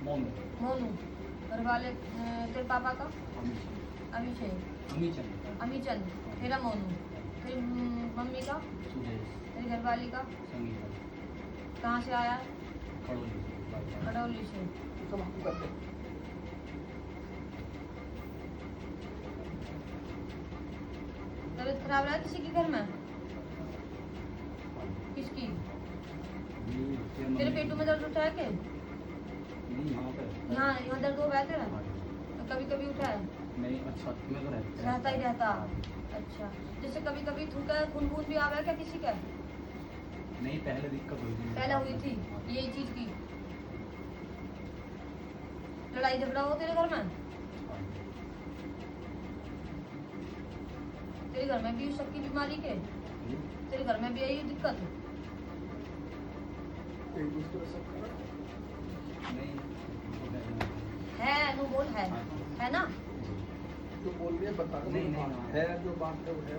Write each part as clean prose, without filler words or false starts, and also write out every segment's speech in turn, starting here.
मोनू। मोनू। घर वाले तेरे पापा का? अमीचंद। अमीचंद। तेरा मोनू। तेरी मम्मी का? तेरी घरवाली का? संगीता। कहाँ से आया है? खड़ौली से। तबीयत खराब रहा किसी के घर में? किसकी? तेरे पेटों में दर्द उठा है क्या? नहीं, यहाँ दर्द हो गया तेरा? कभी कभी उठा है? नहीं, अच्छा मैं तो रहता ही रहता। अच्छा, जैसे कभी कभी थूका खून वून भी आ गया क्या किसी का? नहीं, पहले दिक्कत हुई थी। पहले हुई थी यही चीज की? लड़ाई झगड़ा हो तेरे घर में? तेरे घर में भी शक की बीमारी के? तेरे घर में भी यही दिक्कत? नहीं है नो बोल है ना? जो बोल रही है बता दो। नहीं, है जो बात है वो है।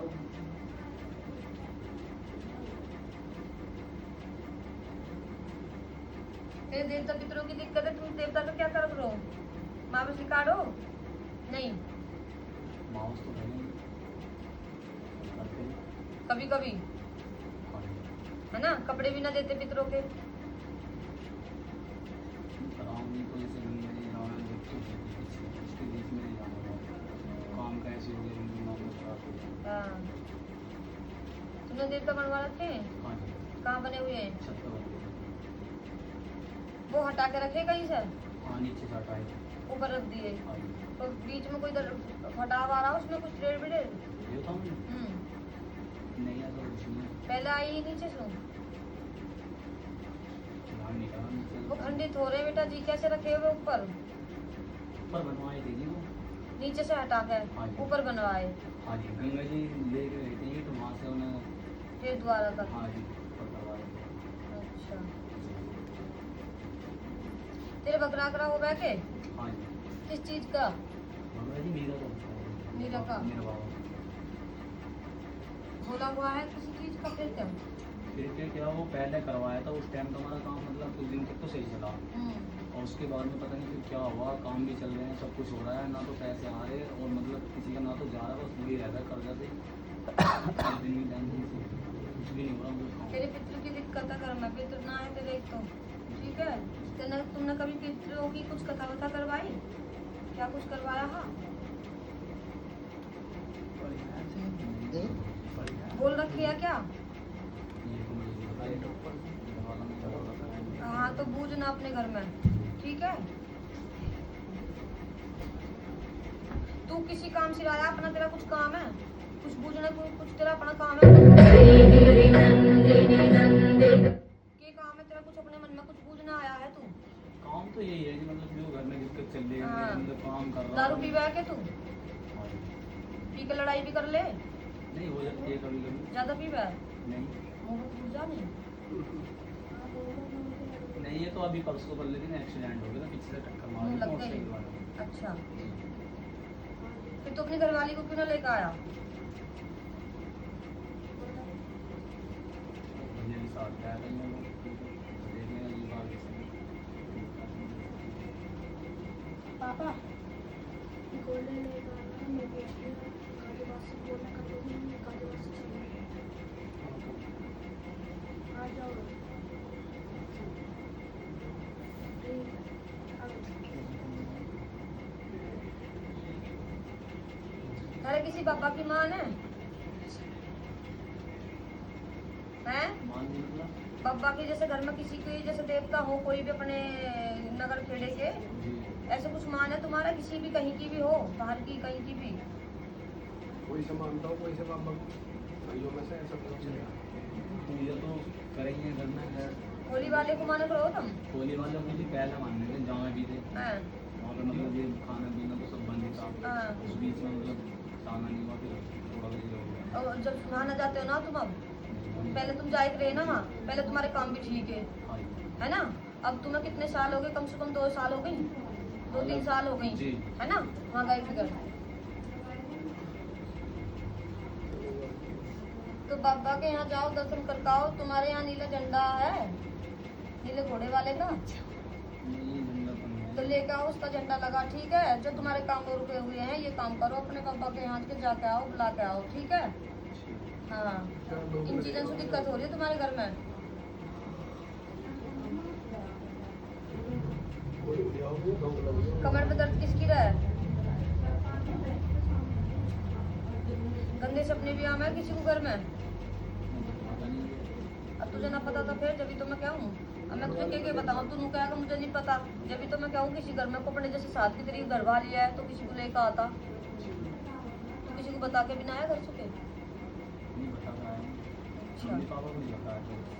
तेरे देवता पितरों की दिक्कत है, तुम देवता का क्या कर रहे हो? माँ बस काटो? नहीं, माउस तो नहीं करते हैं। कभी कभी है ना? कपड़े भी ना देते पितरों के? कराऊंगी तो जैसे मेरी रावण उसके बीच में नहीं जाना होगा। काम कैसे हो गया उनकी मामला खराब हो गया। हाँ, तुमने देवता बनवा रखे हैं? हाँ जी, कहाँ बने हुए हैं? छत पर बने। वो हटा के रखे कहीं से? हाँ, नीचे से हटाए थे। ऊपर रख दिए? हाँ जी, तो बीच में कोई फटाव आ रहा उसमें कुछ टेढ़ बिढ़े? ये था हमने नहीं आता कुछ नहीं। पहले आई ही नीचे से? ध्यान नहीं करा नीचे। वो खंडित हो रहे बेटा जी, कैसे रखे हुए ऊपर? ऊपर बनवाए थे जी वो। नीचे से हटा के हाँ जी। ऊपर बनवाए? हाँ जी, गंगा जी ले गए थे तो वहाँ से उन्हें। फिर द्वारा कर? हाँ जी, ऊपर करवाए थे। अच्छा, तेरे बकरा अकरा हो गया के? हाँ जी, किस चीज का? गंगा जी मीरा का। मीरा का? मेरा बाबा। बोला हुआ है किसी चीज का? फिर क्या? फिर क्या वो पहले करवाया था उस टाइम तो हमारा काम मतलब कुछ दिन तक तो सही चला और उसके बाद में पता नहीं फिर क्या हुआ। काम भी चल रहे हैं, सब कुछ हो रहा है, ना तो पैसे आ रहे और मतलब किसी का ना तो जा रहा, बस वही रहता है कर्जा से। दिन भी टेंशन से कुछ भी नहीं हो रहा मतलब। तेरे पितृ की दिक्कत है घर में? पितृ ना है तेरे एक तो, ठीक है? तुमने कभी पितरों की कुछ कथा वथा करवाई? क्या कुछ करवाया? हाँ, बोल रखी है क्या? ये तो मुझे बताइए डॉक्टर वाला में दवा बताया। हाँ, तो बूझना अपने घर में, ठीक है? तू किसी काम से आया अपना? तेरा कुछ काम है? कुछ बूझना, कुछ तेरा अपना काम है? क्या काम है तेरा? कुछ अपने मन में कुछ बूझना आया है तू? काम तो यही है कि मतलब जो घर में दिक्कत चल रही है हाँ। मतलब काम कर रहा दारू पीवा है क्या तू? हाँ जी। पी के लड़ाई भी कर ले? नहीं हो जाती है कभी कभी। ज्यादा पीवा है? नहीं मुंह पूजा नहीं? नहीं, ये तो अभी परसों कर लेकिन एक्सीडेंट हो गया था, पीछे से टक्कर मार दी लग गई? मोटरसाइकिल वाले ने। अच्छा, फिर तो अपनी घरवाली को क्यों ना लेकर आया? मुझे भी साथ में आया था, मैं लोग देखने लगी बात से। पापा गोल्डन लेगा ना मेरे काजूबास से बोलना कर दूँगी मैं काजूबास से आ जाओ अरे किसी पापा की माँ ने हैं? मान ली मतलब पापा की जैसे घर में किसी की जैसे देवता हो कोई भी अपने नगर खेड़े के, जी ऐसे कुछ मान है तुम्हारा? किसी भी कहीं की भी हो, बाहर की कहीं की भी? कोई से मानता हूँ कोई से पापा भाइयों में से ऐसा कुछ चलेगा। पूजा तो करेंगे घर में है। होली वाले को माने करो तुम? होली वाले मुझे पहले मानने थे, जहाँ भी थे हाँ, वहाँ पे मतलब ये खाना पीना तो सब बंद ही था। हाँ। उस बीच में मतलब खाना नहीं हुआ, फिर थोड़ा देर हो गया। और जब सुनाना जाते हो ना तुम, अब पहले तुम जाए रहे ना वहाँ, पहले तुम्हारे काम भी ठीक है, हाँ जी। है ना? अब तुम्हें कितने साल हो गए? कम से कम 2 साल हो गई, 2-3 साल हो गई, जी। है ना? वहाँ गए फिर तो बाबा के यहाँ जाओ, दर्शन कर आओ। तुम्हारे यहाँ नीला झंडा है, नीले घोड़े वाले का, नहीं झंडा तो नहीं है। तो लेके आओ उसका झंडा लगा, ठीक है। जो तुम्हारे काम में रुके हुए हैं ये काम करो, अपने पापा के यहाँ के जाके आओ, बुला के आओ, ठीक है। हाँ, इन चीजों से दिक्कत हो रही है तुम्हारे घर में। कमर में दर्द किसकी रहा है? गंदे सपने भी आम है किसी को घर में? अब तुझे ना पता तो फिर जब तो मैं क्या हूँ, अब मैं तुझे क्या बताऊँ, तू कहेगा मुझे नहीं पता। जब तो मैं कहूँ किसी घर में को अपने जैसे साथ की तरीके घर भा लिया है तो किसी को लेकर आता, तो किसी को बता के भी ना आया घर चुके। नहीं बता रहा है, अच्छा मम्मी पापा को नहीं बता रहा है।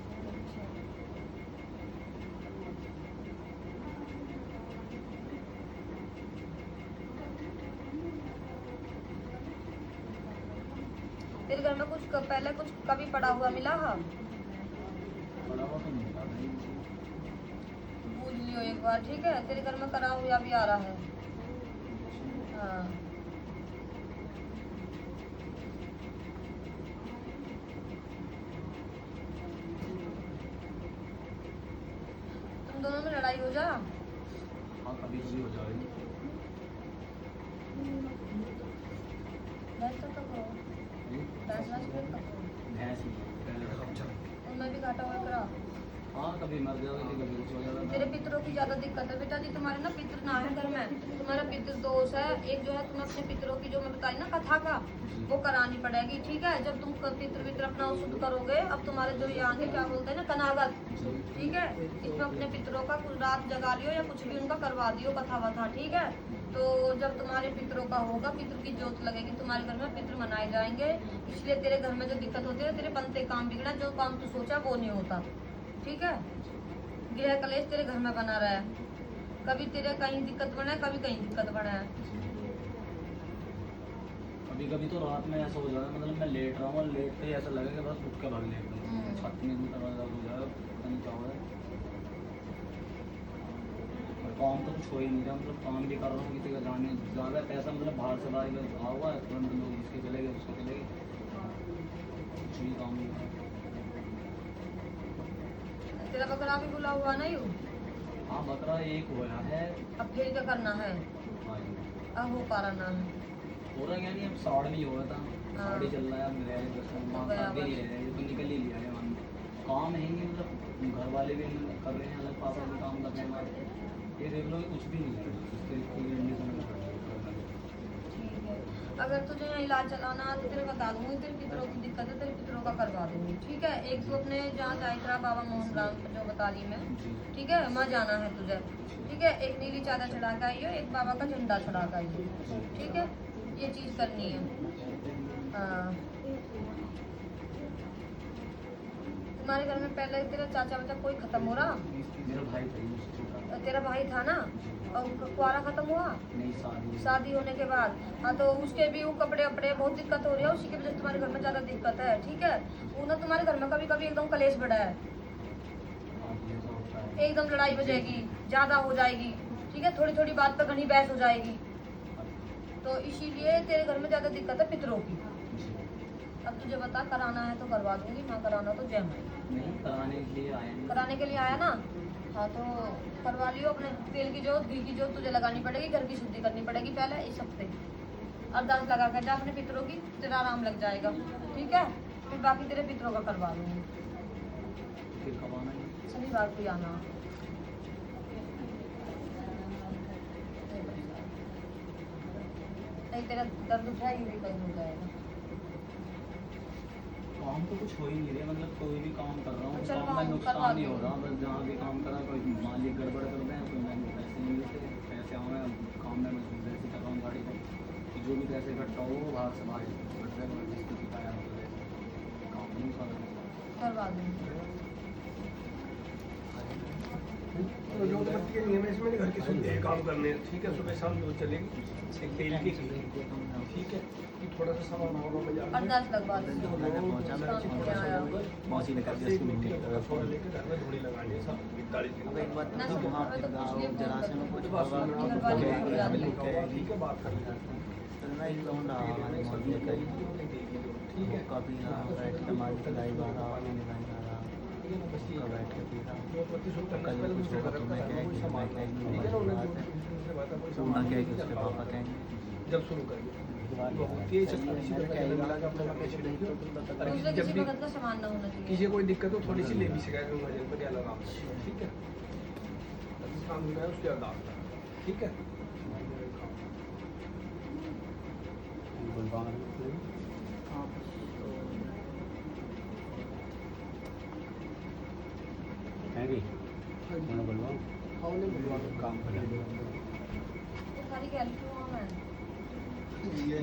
तेरे घर में कुछ पहले कुछ कभी पड़ा हुआ मिला? हाँ, बड़ा हुआ तो नहीं बता रही। पूछ लियो एक बार, ठीक है। तेरे घर में करा हुआ भी आ रहा है। हाँ, तुम दोनों में लड़ाई हो जा? हाँ कभी कभी हो जाएगी। भैंस तो करो, भैंस वास फिर करो, भैंस ही उनमें भी घाटा हुआ करा। हाँ कभी मर जाएगी कभी कुछ हो जाएगा। तेरे पितरों की ज्यादा दिक्कत है बेटा जी, तुम्हारे ना पितर ना है घर में, तुम्हारा पितर दोष है। एक जो है तुम्हें अपने पितरों की जो मैं बताई ना कथा का, वो करानी पड़ेगी, ठीक है। जब तुम पितर वितर अपना शुद्ध करोगे, अब तुम्हारे जो ये आगे क्या बोलते हैं ना कनागत, ठीक है, इसमें अपने पितरों का कुछ रात जगा लियो या कुछ भी उनका करवा दियो कथा वथा, ठीक है। तो जब तुम्हारे पितरों का होगा, पितर की जोत लगेगी तुम्हारे घर में, पितर मनाए जाएंगे। इसलिए तेरे घर में जो दिक्कत होती है, तेरे बनते काम बिगड़ा, जो काम तू सोचा वो नहीं होता, ठीक है। गृह कलेश तेरे घर में बना रहा है, कभी तेरे कहीं दिक्कत बना है, कभी कहीं दिक्कत बना है। कभी कभी तो रात में ऐसा हो जाता है, मतलब मैं लेट रहा हूँ और लेटते ही ऐसा लगेगा बस उठ के भाग लेता हूँ, छत में भी दर्द हो जाएगा, पता नहीं क्या हो रहा है। और काम तो कुछ हो ही नहीं रहा, मतलब काम भी कर रहा हूँ, किसी का जाने ज़्यादा पैसा मतलब बाहर से बाहर आ हुआ है, तुरंत लोग इसके चले गए उसके चले गए, कुछ भी काम नहीं कर। तेरा बकरा भी बुला हुआ नहीं हो? हाँ बकरा एक हुआ है। अब फिर क्या करना है? हाँ जी अब हो पा रहा है हो रहा क्या नहीं, अब साड़ में ही हुआ था, हाँ। साड़ी चल रहा है, अब मेरे हो गया आगे नहीं बस। रह रहे, ये तो निकल ही लिया है हम। काम है ही नहीं, मतलब घर वाले भी कर रहे हैं, अलग पापा भी काम कर रहे हैं, ये देख लो कुछ भी नहीं है, इस तरीके की कंडीशन में पड़ रही है। ठीक है, अगर तुझे यहाँ इलाज चलाना है तो तेरे बता दूंगी, तेरे पितरों की दिक्कत है, तेरे पितरों का करवा दूंगी, ठीक है। एक तो अपने जहाँ जायकरा बाबा मोहन राम जो बता रही मैं, जी ठीक है, वहाँ जाना है तुझे, ठीक है। एक नीली चादर चढ़ा के आइयो, एक बाबा का झंडा चढ़ा के आइयो, ठीक है। ये चीज करनी है। हाँ, तुम्हारे घर में पहले तेरा चाचा वाचा कोई खत्म हो रहा? मेरा भाई था ये छोटा। तेरा भाई था ना, और कुआरा खत्म हुआ नहीं शादी शादी होने के बाद। हाँ, तो उसके भी वो कपड़े वपड़े बहुत दिक्कत हो रही है, उसी की वजह से तुम्हारे घर में ज्यादा दिक्कत है, ठीक है। वो ना तुम्हारे घर में कभी कभी एकदम कलेश बढ़ा है, एकदम लड़ाई हो जाएगी, ज्यादा हो जाएगी, ठीक है। थोड़ी थोड़ी बात पर घनी बहस हो जाएगी, तो इसीलिए तेरे घर में ज्यादा दिक्कत है पितरों की। अब तुझे बता, कराना है तो करवा दूंगी, ना कराना तो जय माई। नहीं कराने के लिए आए हैं। कराने के लिए आया ना, हाँ तो करवा लियो। अपने तेल की जोत, घी की जोत तुझे लगानी पड़ेगी, घर की शुद्धि करनी पड़ेगी पहले इस हफ्ते। अरदास लगा कर जा अपने पितरों की, तेरा आराम लग जाएगा, ठीक है। फिर बाकी तेरे पितरों का करवा दूंगी। फिर कब आना है? शनिवार को ही आना। नहीं तेरा दर्द उठा ही भी कहीं हो जाएगा। काम तो कुछ हो ही नहीं रहा, मतलब कोई भी काम कर रहा हूँ, चल काम में काम नुकसान करवा नहीं हो दो। रहा, बस जहाँ भी काम कर रहा कोई मालिक गड़बड़ कर रहे हैं, कोई मैंने पैसे नहीं देते, पैसे आए हैं काम में मैं वैसे कर रहा हूँ गाड़ी पर, कि जो भी पैसे इकट्ठा हो वो बाहर से बाहर कट रहे हैं, जिसकी शिकायत हो रही है काम नहीं कर रहा। करवा दूंगी। तो जो बत्ती के नियम है इसमें घर की सुनते हैं काम करने, ठीक है। सुबह शाम जो चलेगी एक तेल की, ठीक है। कि थोड़ा सा सामान होगा में जाके अरदास लगवा दूंगी। मौसी ने कर दिया इसकी मिट्टी थोड़ा लेके घर में थोड़ी लगानी है, सब 45 दिन अब एक बात ना तो वहाँ मैं तो पे कुछ नहीं गाँव जरासे में कुछ बात होगा सुनना, घर वाले तो को बुला लेंगे। ठीक है, बात कर लेते तो ना एक लौंडा हमारे मोहल्ले का ही ठीक है। काफ़ी बैठ के मार के लाई बारह ठीक है ना, बस ये बैठ के पी रहा हूँ। जो प्रतिशत करने से कल पहले कुछ मुझसे होगा तो करता मैं है, क्या कोई कि सामान मैं क्या कि ठीक है ना, उन्हें बात है। मुझसे बात है, कोई होना सामान क्या है कि नहीं उसके चल पापा रहा। कहेंगे जब शुरू करेंगे ये चक्कर इसी का पहले मिला के अपने आप ऐसे देखियो। अरे दूसरे जब किसी भी भगत का सामान ना होना चाहिए। किसी को कोई दिक्कत हो थोड़ी सी ले भी शिकायत में मजे पर लगा, ठीक है, जिस काम में उसकी अरदास करा, ठीक है। हाँ उन्हें बुलवा लो, काम करेंगे। तो सारी गैलरी वहाँ है। ये